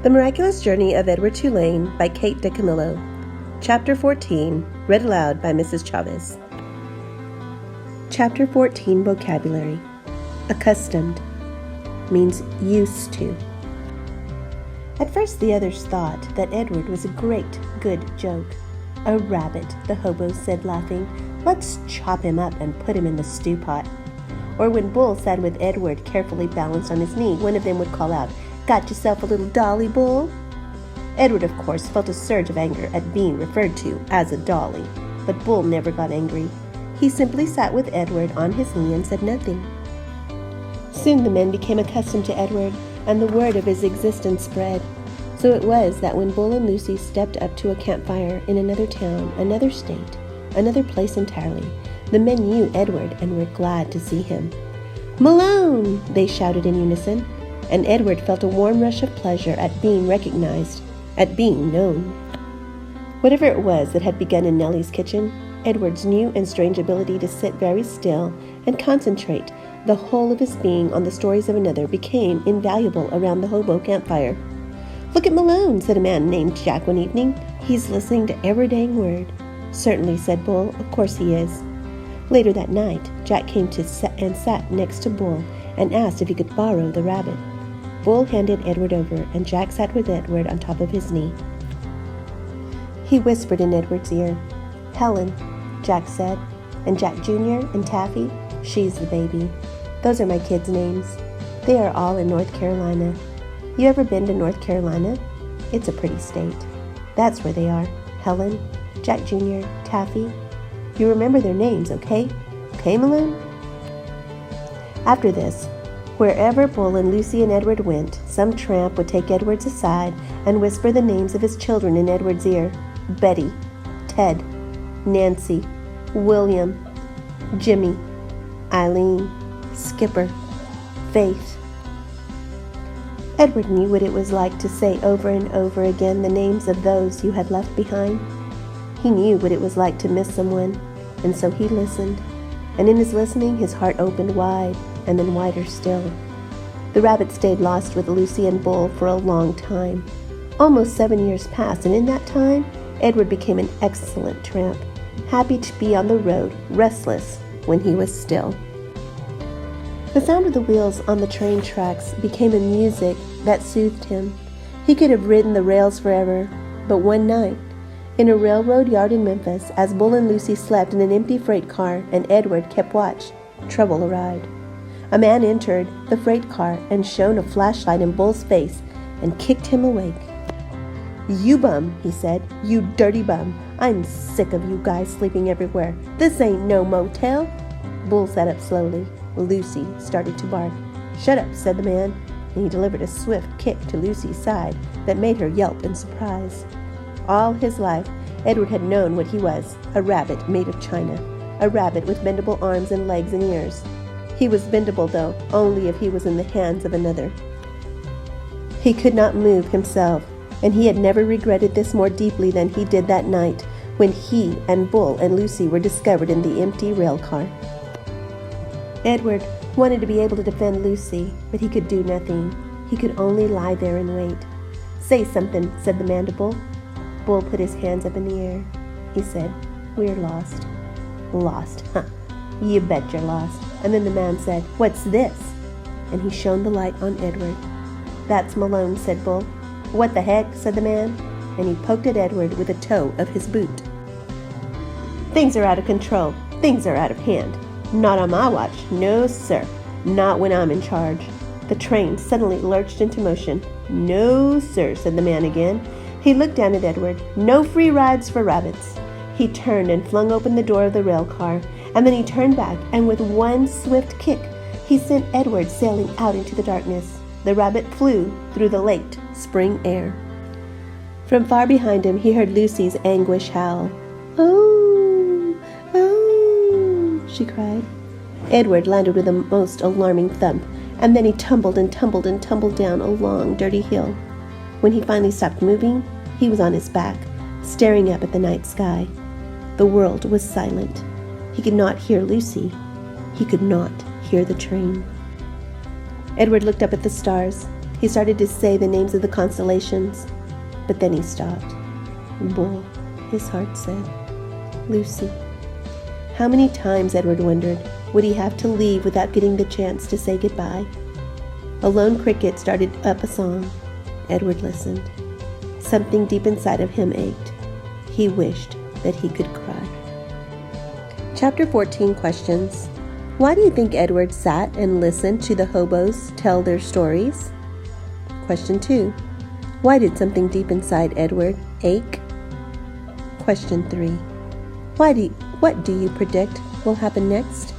The Miraculous Journey of Edward Tulane by Kate DeCamillo. Chapter 14, read aloud by Mrs. Chavez. Chapter 14, Vocabulary. Accustomed means used to. At first the others thought that Edward was a great, good joke. "A rabbit," the hobos said, laughing. "Let's chop him up and put him in the stew pot." Or when Bull sat with Edward carefully balanced on his knee, one of them would call out, "Got yourself a little dolly, Bull?" Edward, of course, felt a surge of anger at being referred to as a dolly, but Bull never got angry. He simply sat with Edward on his knee and said nothing. Soon the men became accustomed to Edward, and the word of his existence spread. So it was that when Bull and Lucy stepped up to a campfire in another town, another state, another place entirely, the men knew Edward and were glad to see him. "Malone!" they shouted in unison, and Edward felt a warm rush of pleasure at being recognized, at being known. Whatever it was that had begun in Nellie's kitchen, Edward's new and strange ability to sit very still and concentrate the whole of his being on the stories of another became invaluable around the hobo campfire. "Look at Malone," said a man named Jack one evening. "He's listening to every dang word." "Certainly," said Bull. "Of course he is." Later that night, Jack came and sat next to Bull and asked if he could borrow the rabbit. Bull handed Edward over, and Jack sat with Edward on top of his knee. He whispered in Edward's ear. "Helen," Jack said, "and Jack Jr. and Taffy, she's the baby. Those are my kids' names. They are all in North Carolina. You ever been to North Carolina? It's a pretty state. That's where they are. Helen, Jack Jr., Taffy. You remember their names, okay? Okay, Malone?" After this, wherever Bull and Lucy and Edward went, some tramp would take Edward's aside and whisper the names of his children in Edward's ear. Betty, Ted, Nancy, William, Jimmy, Eileen, Skipper, Faith. Edward knew what it was like to say over and over again the names of those you had left behind. He knew what it was like to miss someone, and so he listened. And in his listening, his heart opened wide, and then wider still. The rabbit stayed lost with Lucy and Bull for a long time. Almost 7 years passed, and in that time, Edward became an excellent tramp, happy to be on the road, restless when he was still. The sound of the wheels on the train tracks became a music that soothed him. He could have ridden the rails forever, but one night, in a railroad yard in Memphis, as Bull and Lucy slept in an empty freight car and Edward kept watch, trouble arrived. A man entered the freight car and shone a flashlight in Bull's face and kicked him awake. "You bum," he said. "You dirty bum. I'm sick of you guys sleeping everywhere. This ain't no motel." Bull sat up slowly. Lucy started to bark. "Shut up," said the man, and he delivered a swift kick to Lucy's side that made her yelp in surprise. All his life, Edward had known what he was, a rabbit made of china, a rabbit with bendable arms and legs and ears. He was bendable, though, only if he was in the hands of another. He could not move himself, and he had never regretted this more deeply than he did that night when he and Bull and Lucy were discovered in the empty rail car. Edward wanted to be able to defend Lucy, but he could do nothing. He could only lie there and wait. "Say something," said the man to Bull. Bull put his hands up in the air. He said, "We're lost." "Lost? Huh. You bet you're lost." And then the man said, "What's this?" And he shone the light on Edward. "That's Malone," said Bull. "What the heck?" said the man, and he poked at Edward with the toe of his boot. "Things are out of control. Things are out of hand. Not on my watch. No, sir. Not when I'm in charge." The train suddenly lurched into motion. "No, sir," said the man again. He looked down at Edward. "No free rides for rabbits." He turned and flung open the door of the rail car, and then he turned back, and with one swift kick, he sent Edward sailing out into the darkness. The rabbit flew through the late spring air. From far behind him, he heard Lucy's anguish howl. "Oh, oh," she cried. Edward landed with a most alarming thump, and then he tumbled and tumbled and tumbled down a long, dirty hill. When he finally stopped moving, he was on his back, staring up at the night sky. The world was silent. He could not hear Lucy. He could not hear the train. Edward looked up at the stars. He started to say the names of the constellations, but then he stopped. Bull, his heart said. Lucy. How many times, Edward wondered, would he have to leave without getting the chance to say goodbye? A lone cricket started up a song. Edward listened. Something deep inside of him ached. He wished that he could cry. Chapter 14 questions. Why do you think Edward sat and listened to the hobos tell their stories? Question 2. Why did something deep inside Edward ache? Question 3. What do you predict will happen next?